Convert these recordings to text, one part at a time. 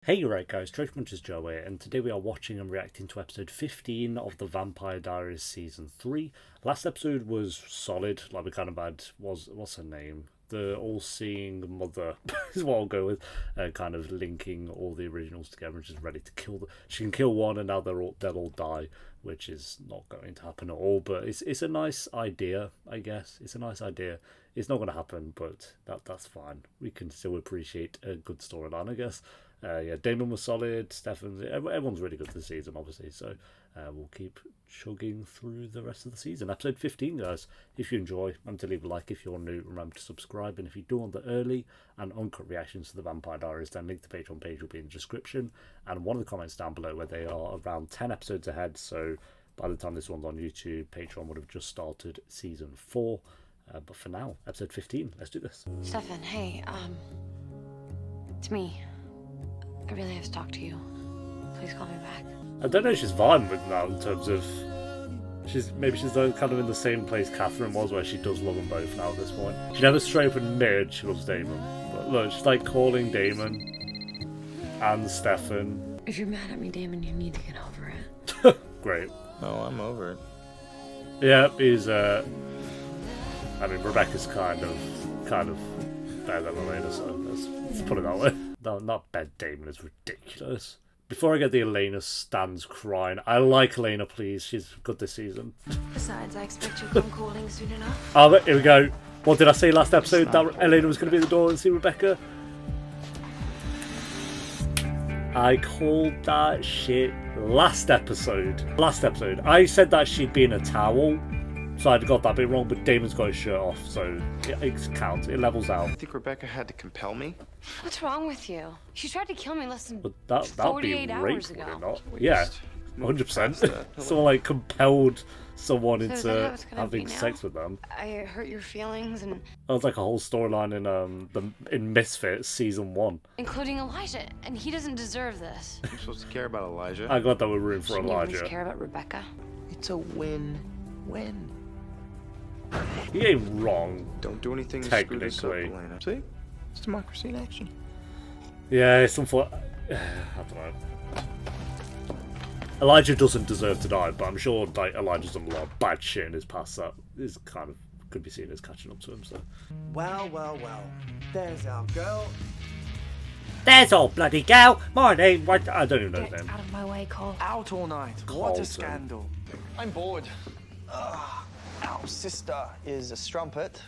Hey, right guys, Trash Munchers Joe here, and today we are watching and reacting to episode 15 of the Vampire Diaries Season 3. Last episode was solid, like we kind of had, what's her name? The all-seeing mother is what I'll go with, kind of linking all the originals together and just ready to kill them. She can kill one and now they'll all die, which is not going to happen at all, but it's a nice idea, I guess. It's a nice idea. It's not going to happen, but that's fine. We can still appreciate a good storyline, I guess. Yeah, Damon was solid, Stefan, everyone's really good this season, obviously, so we'll keep chugging through the rest of the season. Episode 15, guys. If you enjoy, remember to leave a like. If you're new, remember to subscribe, and if you do want the early and uncut reactions to the Vampire Diaries, then link to the Patreon page will be in the description, and one of the comments down below where they are around 10 episodes ahead, so by the time this one's on YouTube, Patreon would have just started Season 4, but for now, episode 15, let's do this. Stefan, hey, it's me. I really have to talk to you. Please call me back. I don't know if she's vibing with now in terms of maybe she's kind of in the same place Catherine was, where she does love them both now at this point. She never straight up admitted she loves Damon, but look, she's like calling Damon and Stefan. If you're mad at me, Damon, you need to get over it. Great. Oh, I'm over it. Yeah, he's I mean, Rebecca's kind of better than Elena, so let's put it that way. No, not bad. Damon is ridiculous. Before I get the Elena stands crying, I like Elena, please. She's good this season. Besides, I expect you'll come calling soon enough. Oh, but here we go. What did I say last episode? That Elena was going to be at the door and see Rebecca? I called that shit last episode. I said that she'd be in a towel. So I'd got that bit wrong, but Damon's got his shirt off, so it counts. It levels out. I think Rebecca had to compel me. What's wrong with you? She tried to kill me less than But that'd be 48 rape, hours would ago. it not? Yeah, 100%. Someone like compelled someone into having sex with them. I hurt your feelings, and That was like a whole storyline in Misfits Season 1. including Elijah, and he doesn't deserve this. You're supposed to care about Elijah. I'm glad that we're rooting for Shouldn't you at least Elijah. care about Rebecca? It's a win-win. He ain't wrong. Don't do anything to screw this up, Technically. Elena. See? It's democracy in action. Yeah, it's unfortunate. I don't know. Elijah doesn't deserve to die, but I'm sure like Elijah's done a lot of bad shit in his past that is kind of could be seen as catching up to him. So. Well. There's our girl. There's our bloody gal. My name. What? I don't even know his Get name. out of my way, Cole. Out all night. What Colton. a scandal. I'm bored. Our sister is a strumpet.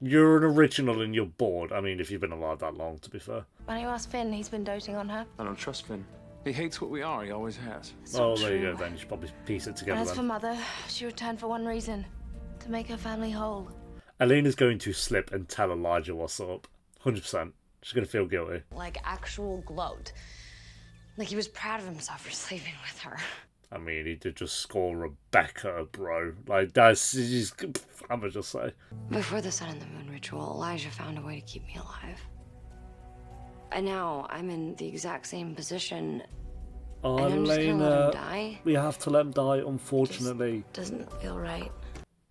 You're an original and you're bored. I mean, if you've been alive that long, to be fair. Why don't you ask Finn? He's been doting on her. I don't trust Finn. He hates what we are. He always has. It's Oh, not there you true. go. Then you should probably piece it And together. as for Then Mother, she returned for one reason: to make her family whole. Elena's going to slip and tell Elijah what's up. 100%. She's gonna feel guilty. Like actual gloat. Like he was proud of himself for sleeping with her. I mean, he did just score Rebecca, bro. Like that's. I'm gonna just say. Before the sun and the moon ritual, Elijah found a way to keep me alive. And now I'm in the exact same position. Oh, And I'm just gonna let him Elena, die? we have to let him die. Unfortunately, Doesn't feel right.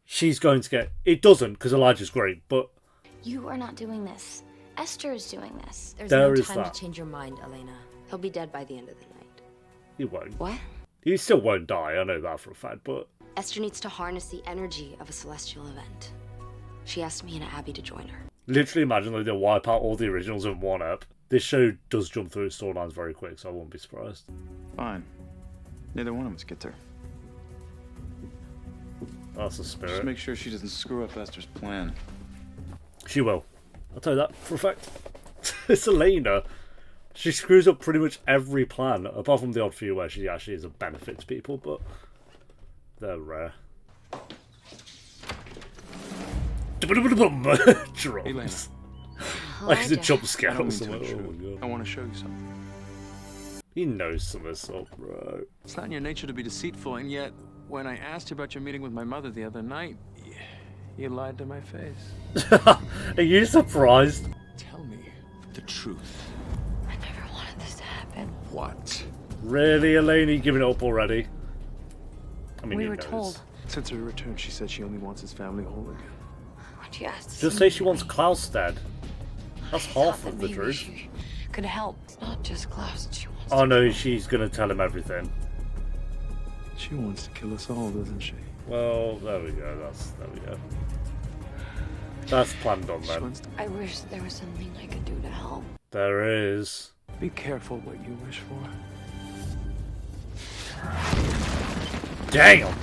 she's going to get. It doesn't because Elijah's great, but You are not doing this. Esther is doing this. There's There no is time that. to change your mind, Elena. He'll be dead by the end of the night. he won't. What? He still won't die. I know that for a fact, but. Esther needs to harness the energy of a celestial event. She asked me and Abby to join her. Literally imagine like they wipe out all the originals in one ep. This show does jump through storylines very quick, so I wouldn't be surprised. Fine. Neither one of us gets her. That's the Just spirit. make sure she doesn't screw up Esther's plan. She will. I'll tell you that for a fact. It's Elena. She screws up pretty much every plan, apart from the odd few where she actually is a benefit to people, but they're rare. Drums. Like it's a jump scare I don't or mean to something. Oh intrude. my I god. want to show you something. He knows some of this stuff, bro. It's not in your nature to be deceitful, and yet, when I asked you about your meeting with my mother the other night, you lied to my face. Are you surprised? Tell me the truth. I never wanted this to happen. What? Really, Elena? You giving it up already? I mean, We he were knows. told. Since her return, she said she only wants his family whole again. Why'd you ask to Just see say me she wants anyway? Klaus dead. That's I half thought of that the maybe truth. she could help. It's not just Klaus that she wants. Oh no, she's gonna tell him everything. She wants to kill us all, doesn't she? Well, there we go. There we go. That's planned on then. I wish there was something I could do to help. There is. Be careful what you wish for. Damn!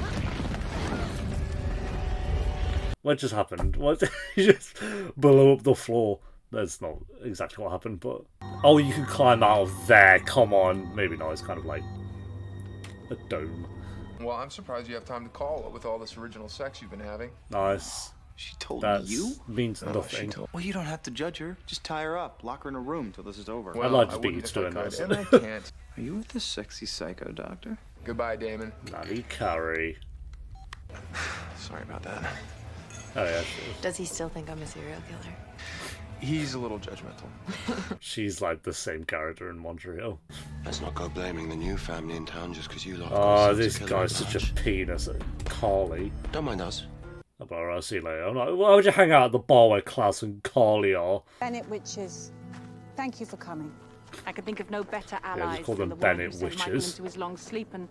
What just happened? What? You just blew up the floor. That's not exactly what happened, but... Oh, you can climb out of there. Come on. Maybe not. It's kind of like a dome. Well, I'm surprised you have time to call with all this original sex you've been having. Nice. She told That you? means nothing. Well, you don't have to judge her. Just tie her up. Lock her in a room till this is over. I'd like to I be wouldn't used if I to could, this. and I can't. Are you with this sexy psycho doctor? Goodbye, Damon. Nanny Carey. Sorry about that. Oh yeah, she is. Does he still think I'm a serial killer? He's a little judgmental. She's like the same character in Montreal. Let's not go blaming the new family in town just because you lot. Oh, this guy's such a penis. Carly. Don't mind us. Oh, but I'll see you later. I'm like, why would you hang out at the bar where Klaus and Carly are? Bennett Witches, thank you for coming. I could think of no better just allies call than them the one who Bennett sent Michael Witches. into his long sleep and...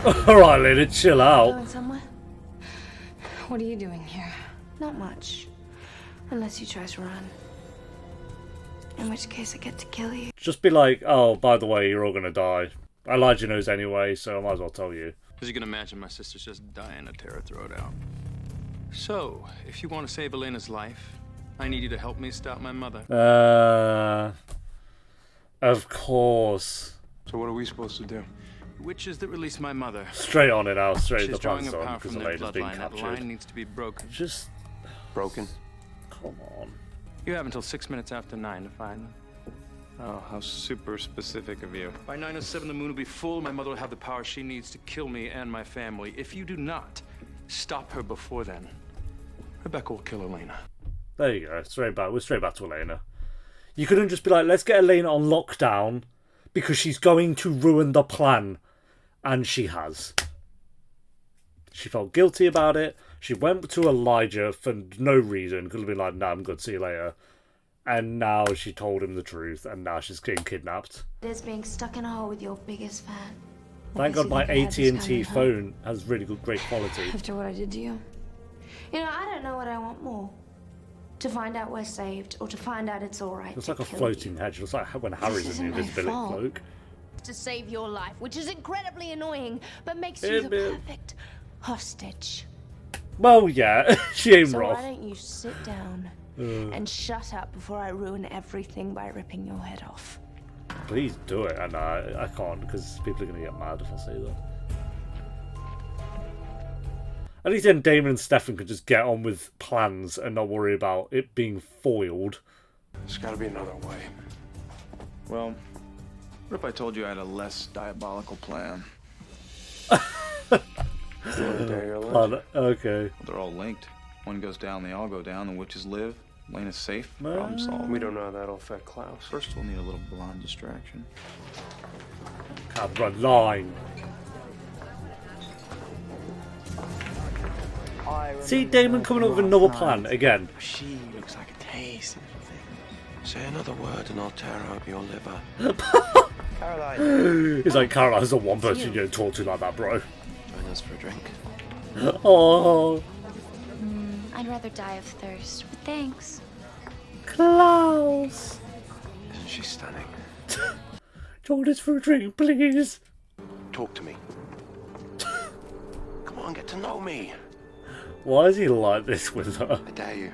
Alright, Lena, chill out. Going somewhere? What are you doing here? Not much. Unless you try to run. In which case I get to kill you. Just be like, oh, by the way, you're all gonna die. Elijah knows anyway, so I might as well tell you. As you can imagine, my sister's just dying to tear her throat out. So, if you want to save Elena's life, I need you to help me stop my mother. Of course. So what are we supposed to do? Witches that release my mother. Straight on it now, straight She's the drawing plans her on, power because from their Elena's being bloodline. That captured. line needs to be broken. Just... Broken? Come on. You have until 6 minutes after 9 to find them. Oh, how super specific of you. By 9:07, the moon will be full. My mother will have the power she needs to kill me and my family. If you do not stop her before then, Rebecca will kill Elena. There you go. Straight back. We're straight back to Elena. You couldn't just be like, let's get Elena on lockdown because she's going to ruin the plan. And she has. She felt guilty about it. She went to Elijah for no reason. Could have been like, nah, I'm good, see you later. And now she told him the truth, and now she's getting kidnapped. It is being stuck in a hole with your biggest fan. Thank God my AT&T phone has really good, great quality. After what I did to you? You know, I don't know what I want more. To find out we're saved, or to find out it's alright. Looks like a floating hedge. Looks like when Harry's in the invisibility cloak. To save your life, which is incredibly annoying, but makes you the perfect hostage. Well, yeah, she ain't So wrong. why don't you sit down and shut up before I ruin everything by ripping your head off? Please do it, and I can't because people are going to get mad if I say that. At least then Damon and Stefan could just get on with plans and not worry about it being foiled. There's got to be another way. Well, what if I told you I had a less diabolical plan? Okay. They're all linked. One goes down, they all go down. The witches live. Lena's safe. Problem solved. We don't know how that'll affect Klaus. First, we'll need a little blonde distraction. Camera line. See Damon coming up with another plan again. She looks like a tasty little thing. Say another word and I'll tear out your liver. Caroline. He's like, Caroline's the one person you don't talk to like that, bro. Join us for a drink. Oh, I'd rather die of thirst, but thanks. Klaus. Isn't she stunning? Join us for a drink, please. Talk to me. Come on, get to know me. Why is he like this with her? I dare you.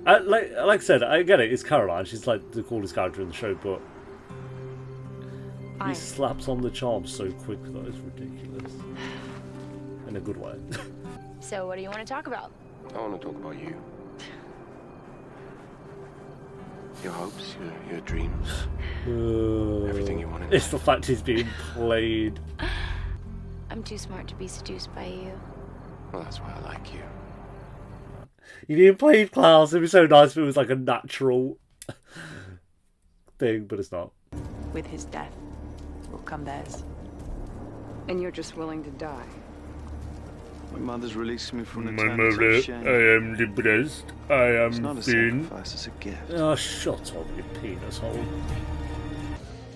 Like I said, I get it. It's Caroline. She's like the coolest character in the show, but he slaps on the charm so quick that it's ridiculous. In a good way. So what do you want to talk about? I want to talk about you. Your hopes, your dreams. Everything you wanted. It's the fact he's being played. I'm too smart to be seduced by you. Well, that's why I like you. You're being played, Klaus. It'd be so nice if it was like a natural thing, but it's not. With his death will come theirs. And you're just willing to die? My mother's released me from the My tongues mother, of shame. I am depressed. I It's am not a thin. sacrifice, it's a gift. Oh, shut up, you penis hole.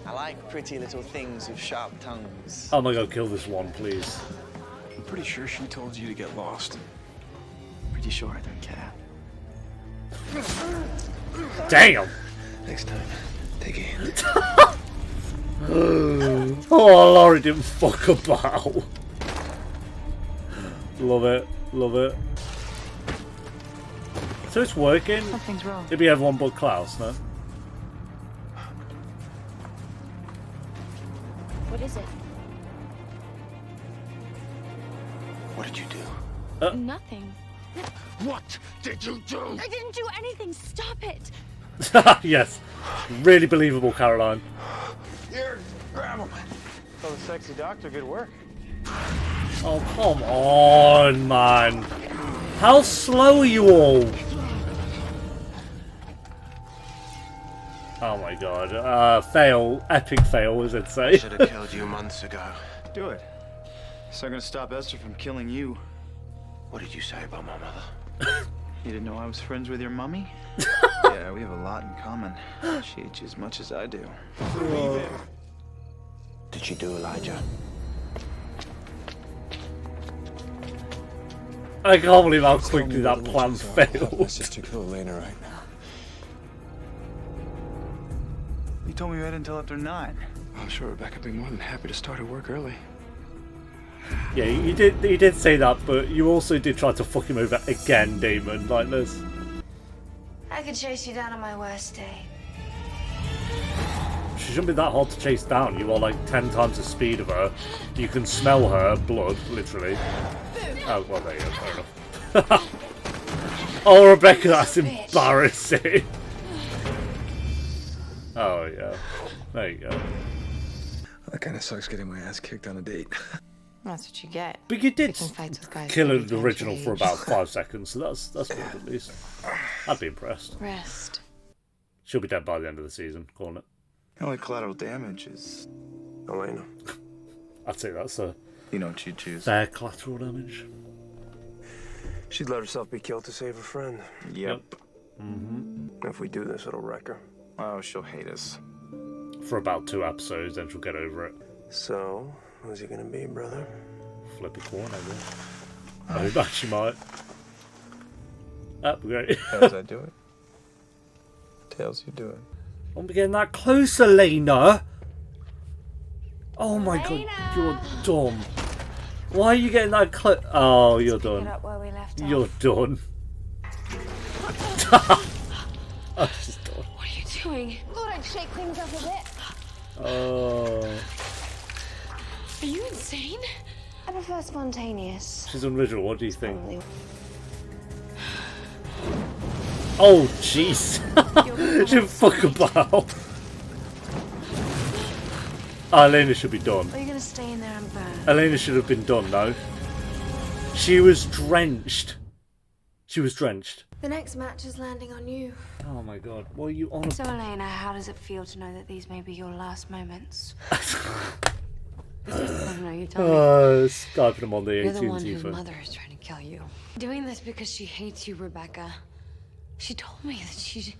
I like pretty little things with sharp tongues. Oh my god, kill this one, please. I'm pretty sure she told you to get lost. Pretty sure I don't care. Damn! Next time, take a hint. Oh, Laurie didn't fuck about. Love it, love it. So it's working? Something's wrong. It'd be everyone but Klaus, no? What is it? What did you do? Nothing. What did you do? I didn't do anything. Stop it. Yes. Really believable, Caroline. Here, grab him. Tell the sexy doctor good work. Oh, come on, man. How slow are you all? Oh my god. Fail. Epic fail, as I'd say. Should have killed you months ago. Do it. So I'm gonna stop Esther from killing you. What did you say about my mother? You didn't know I was friends with your mummy? Yeah, we have a lot in common. She hates you as much as I do. Did she do Elijah? I can't believe how quickly that plan failed. To kill Elena right now. You told me you had until after 9. I'm sure Rebecca would be more than happy to start her work early. Yeah, you did say that, but you also did try to fuck him over again, Damon, like this. I could chase you down on my worst day. She shouldn't be that hard to chase down. You are like 10 times the speed of her. You can smell her blood, literally. Oh, well, there you go, fair enough. Oh, Rebecca, that's embarrassing. Oh, yeah. There you go. That kind of sucks getting my ass kicked on a date. That's what you get. But you did Picking fights with guys kill who an don't original age. for about 5 seconds, so that's good at least. I'd be impressed. Rest. She'll be dead by the end of the season, calling it. The only collateral damage is... Elena. I'd say that's a You know what she'd choose. fair collateral damage. She'd let herself be killed to save her friend. Yep. If we do this, it'll wreck her. Oh, she'll hate us. For about 2 episodes, then she'll get over it. So, who's he gonna be, brother? Flip a coin, I guess. I bet she might. Oh, great. As I do it. Tails, you do it. I'm getting that close, Elena. Oh my god, you're dumb. Why are you getting that close? Oh, you're Pick it done. up where we left off. You're done. Oh, she's done. What are you doing? Thought I'd shake things up a bit. Oh, Are you insane? I prefer spontaneous. she's unoriginal. What do you think? Probably. Oh, jeez. She didn't fuck about. Oh, Elena should be done. Are you gonna stay in there and burn? Elena should have been done, no? She was drenched. She was drenched. The next match is landing on you. Oh my god, what are you on So, Elena, how does it feel to know that these may be your last moments? I don't know, you tell me. Skyping him on the You're the one AT&T whose phone. mother is trying to kill you. Doing this because she hates you, Rebecca. She told me that she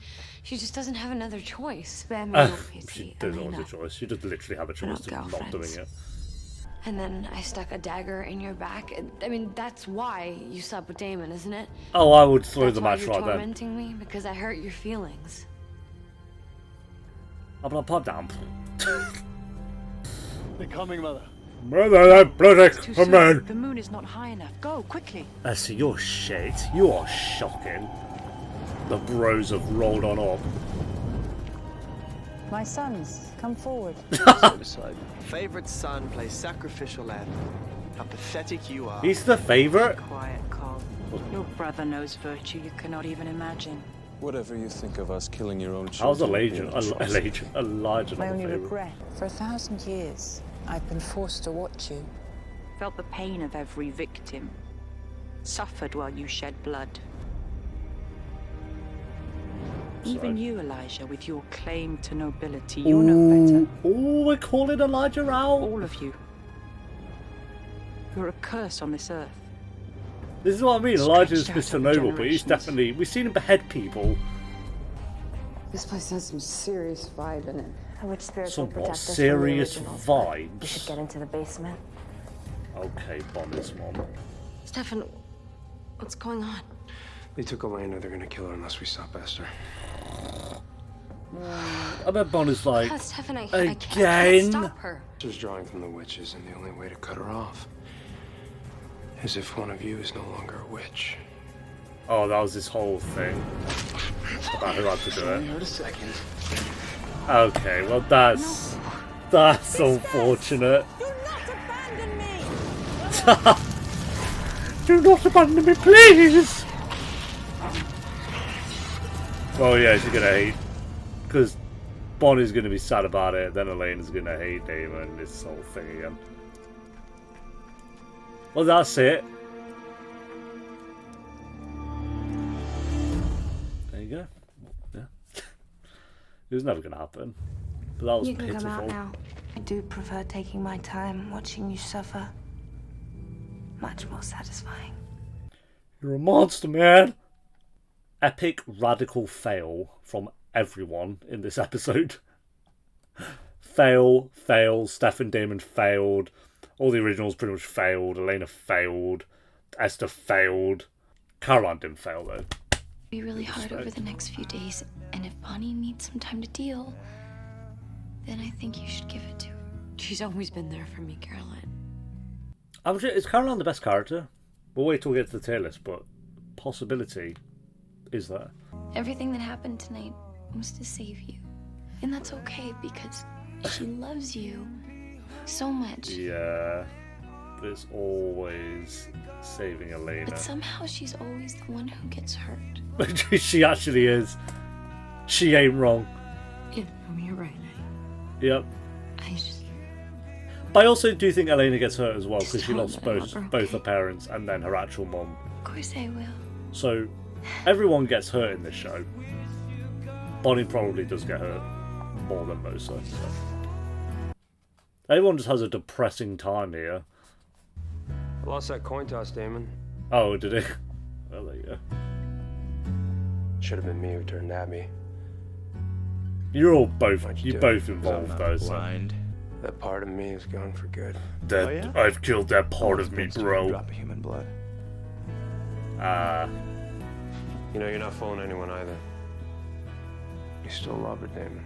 just doesn't have another choice. Spare me your She pity, doesn't have Elena. a choice. She does literally have a choice to not not doing girlfriends. it. And then I stuck a dagger in your back. I mean, that's why you slept with Damon, isn't it? Oh, I would throw That's the why match you're right then. tormenting me because I hurt your feelings. I'm gonna pop down. They're coming, Mother. Mother, that bloody Too come soon. on. The moon is not high enough. Go, quickly. So you're shit. You are shocking. The bros have rolled on up. My sons, come forward. Favorite son plays sacrificial lamb. How pathetic you are. He's the favourite? Quiet, Carl. Your brother knows virtue you cannot even imagine. Whatever you think of us killing your own How's children. Elijah My not the only favourite? regret. For 1,000 years, I've been forced to watch you. Felt the pain of every victim. Suffered while you shed blood. Even you, Elijah, with your claim to nobility, you're no better. Oh, we're calling Elijah out. All of you. You're a curse on this earth. This is what I mean. Elijah's Mr. Noble, but he's definitely... We've seen him behead people. This place has some serious vibe in it. Which spirits Some will protect what? us from the Serious originals. vibes? We should get into the basement. Okay, Bonnie's mom. Stefan, what's going on? They took Elena. They're gonna kill her unless we stop Esther. I bet Bonnie's like, Stefan, I again? can't stop her. She's drawing from the witches, and the only way to cut her off is if one of you is no longer a witch. Oh, that was this whole thing about who had to do it. Wait a second. Okay, well that's unfortunate. Do not abandon me, please. Well, yeah, she's gonna hate, because Bonnie's gonna be sad about it. Then Elena's gonna hate Damon. This whole thing again. Well, that's it. There you go. Yeah. It was never gonna happen. But that was You can pitiful. come out now. I do prefer taking my time watching you suffer. Much more satisfying. You're a monster, man. Epic radical fail from everyone in this episode. Fail. Stefan Damon failed. All the originals pretty much failed. Elena failed. Esther failed. Caroline didn't fail though. It'll be really hard over the next few days, and if Bonnie needs some time to deal, then I think you should give it to her. She's always been there for me, Caroline. Is Caroline the best character? We'll wait till we get to the tier list, but possibility is there. Everything that happened tonight was to save you. And that's okay because she loves you so much. Yeah, but it's always saving Elena. But somehow she's always the one who gets hurt. She actually is. She ain't wrong. Yeah, you're right. Yep. I just... But I also do think Elena gets hurt as well because she tell lost her I love her, both her parents and then her actual mom. Of course I will. So everyone gets hurt in this show. Bonnie probably does get hurt more than most. So. Everyone just has a depressing time here. I lost that coin toss, Damon. Oh, did it? Well, there you go. Should have been me who turned Abby. You're all both. Why'd You're do both it? involved though. So. That part of me is gone for good. That Oh, yeah? I've killed that part of me, bro. Drop of human blood. You know, you're not fooling anyone either. You still love her, Damon.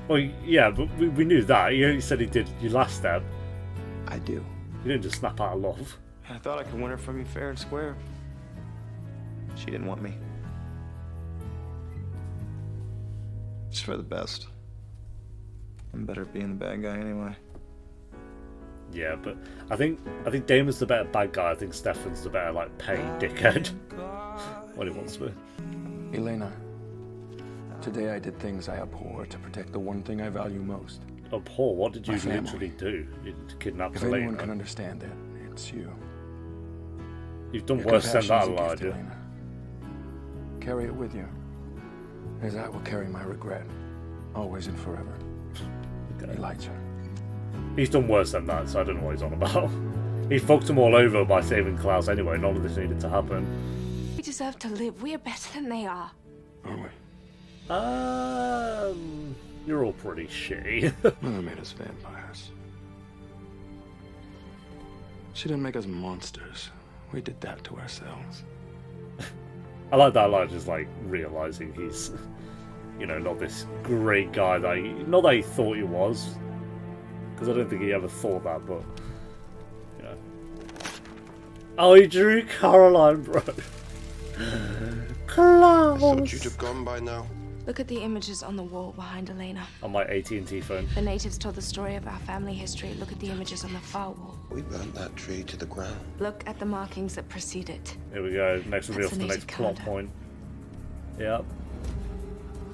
Well, yeah, but we knew that. You only said he did your last step. I do. You didn't just snap out of love. I thought I could win her from you fair and square. She didn't want me. It's for the best. I'm better at being the bad guy anyway. Yeah, but I think Damon's the better bad guy. I think Stefan's the better like paid dickhead. What he wants to be. Elena, today I did things I abhor to protect the one thing I value most. Abhor? What did you My family. literally do? You kidnapped If Elena. anyone can understand that, it's you. You've done Your worse than compassion that, is a gift, Elijah. Elena. Carry it with you, as I will carry my regret, always and forever. Okay. Elijah. He's done worse than that, so I don't know what he's on about. He fucked them all over by saving Klaus anyway. None of this needed to happen. We deserve to live. We are better than they are. Are we? You're all pretty shitty. Mother made us vampires. She didn't make us monsters. We did that to ourselves. I like that Elijah's like realizing he's, you know, not this great guy that not that he thought he was, because I don't think he ever thought that, but you know. Oh, he drew Caroline, bro. Klaus. I thought you'd have gone by now. Look at the images on the wall behind Elena. On my AT&T phone. The natives told the story of our family history. Look at the images on the far wall. We burnt that tree to the ground. Look at the markings that precede it. Here we go. Next reveal for the the next native plot calendar. point. Yep.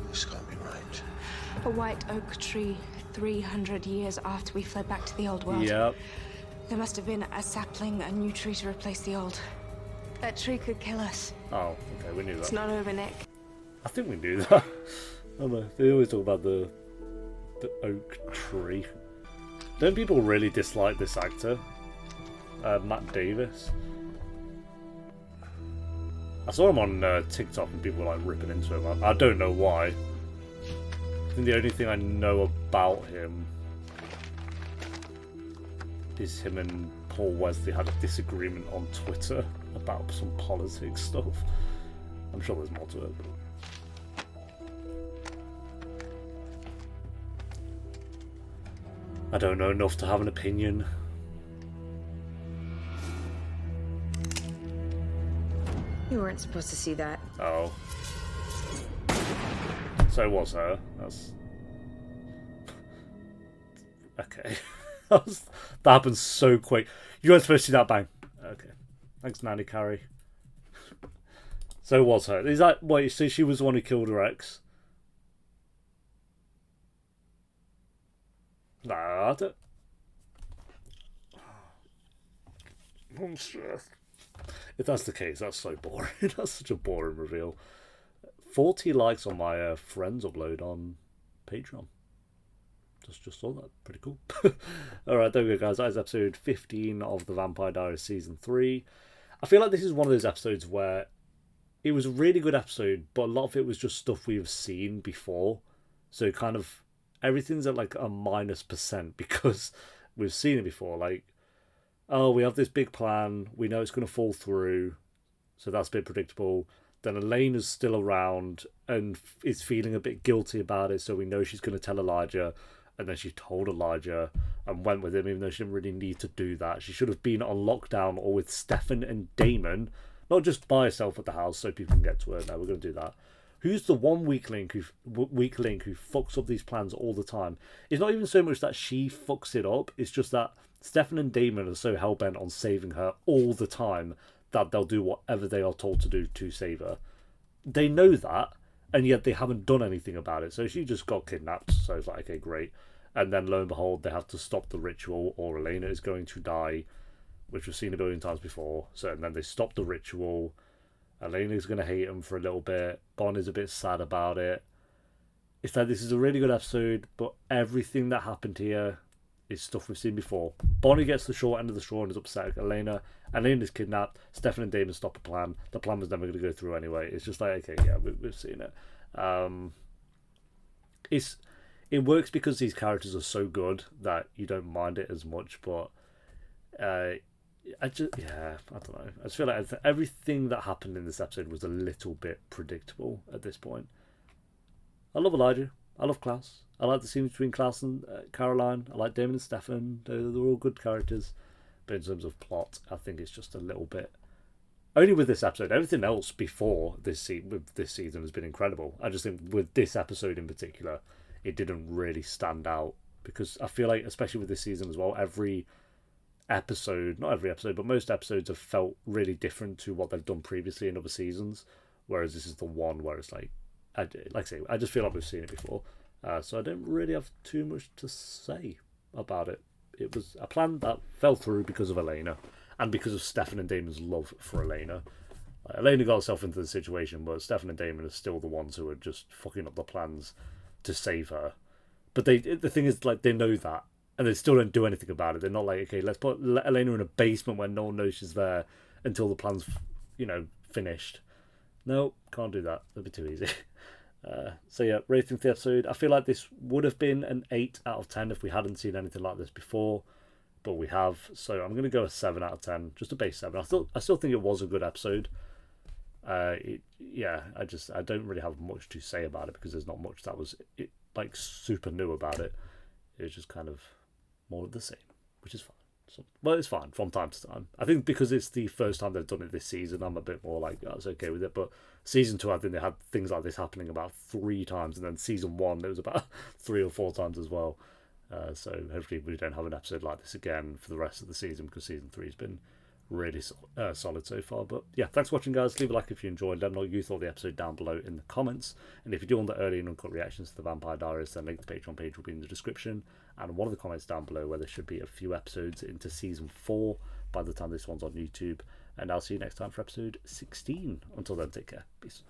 This can't be right. A white oak tree 300 years after we fled back to the old world. Yep. There must have been a sapling, a new tree to replace the old. That tree could kill us. Oh, okay, we knew that. It's not over, Nick. I think we knew that. I don't know. They always talk about the oak tree. Don't people really dislike this actor? Matt Davis? I saw him on TikTok and people were like ripping into him. I don't know why. I think the only thing I know about him is him and Paul Wesley had a disagreement on Twitter about some politics stuff. I'm sure there's more to it. I don't know enough to have an opinion. You weren't supposed to see that. Oh. So it was her. That's... Okay. That happened so quick. You weren't supposed to see that, bang. Okay. Thanks, Nanny Carrie. So it was her. Is that... Wait, so she was the one who killed her ex? Nah, I don't... I'm stressed. If that's the case, that's so boring. That's such a boring reveal. 40 likes on my friends upload on Patreon. Just saw that. Pretty cool. Alright, there we go, guys. That is episode 15 of The Vampire Diaries Season 3. I feel like this is one of those episodes where it was a really good episode, but a lot of it was just stuff we've seen before. So kind of everything's at like a -% because we've seen it before. Like, oh, we have this big plan. We know it's going to fall through. So that's a bit predictable. Then Elena's still around and is feeling a bit guilty about it. So we know she's going to tell Elijah. And then she told Elijah and went with him, even though she didn't really need to do that. She should have been on lockdown or with Stefan and Damon. Not just by herself at the house so people can get to her. No, we're going to do that. Who's the one weak link who fucks up these plans all the time? It's not even so much that she fucks it up. It's just that Stefan and Damon are so hell-bent on saving her all the time that they'll do whatever they are told to do to save her. They know that, and yet they haven't done anything about it. So she just got kidnapped. So it's like, okay, great. And then lo and behold, they have to stop the ritual or Elena is going to die, which we've seen a billion times before. So and then they stop the ritual. Elena's going to hate him for a little bit. Bonnie's a bit sad about it. It's like this is a really good episode, but everything that happened here is stuff we've seen before. Bonnie gets the short end of the straw and is upset at Elena. Elena's kidnapped. Stefan and Damon stop a plan. The plan was never going to go through anyway. It's just like, okay, yeah, we've seen it. It works because these characters are so good that you don't mind it as much, but I don't know. I just feel like everything that happened in this episode was a little bit predictable at this point. I love Elijah. I love Klaus. I like the scene between Klaus and Caroline. I like Damon and Stefan. They're all good characters. But in terms of plot, I think it's just a little bit... Only with this episode. Everything else before this season has been incredible. I just think with this episode in particular, it didn't really stand out. Because I feel like, especially with this season as well, every episode, not every episode, but most episodes have felt really different to what they've done previously in other seasons. Whereas this is the one where it's like I say, I just feel like we've seen it before. So I don't really have too much to say about it. It was a plan that fell through because of Elena and because of Stefan and Damon's love for Elena. Elena got herself into the situation, but Stefan and Damon are still the ones who are just fucking up the plans to save her. But the thing is, like, they know that, and they still don't do anything about it. They're not like, okay, let's put Elena in a basement where no one knows she's there until the plan's, finished. No, can't do that. That'd be too easy. So yeah, rating for the episode. I feel like this would have been an 8 out of 10 if we hadn't seen anything like this before, but we have. So I'm going to go a 7 out of 10, just a base 7. I still think it was a good episode. I don't really have much to say about it because there's not much that was like super new about it. It's just kind of more of the same, which is fine. So, well, it's fine from time to time. I think because it's the first time they've done it this season, I'm a bit more like, oh, it's okay with it. But season 2, I think they had things like this happening about 3 times, and then season 1, it was about 3 or 4 times as well. So hopefully we don't have an episode like this again for the rest of the season, because season 3 has been really solid so far. But yeah, thanks for watching, guys. Leave a like if you enjoyed. Let me know what you thought of the episode down below in the comments. And if you do want the early and uncut reactions to the Vampire Diaries, then link to the Patreon page will be in the description, and one of the comments down below where there should be a few episodes into season 4 by the time this one's on YouTube. And I'll see you next time for episode 16. Until then, take care. Peace.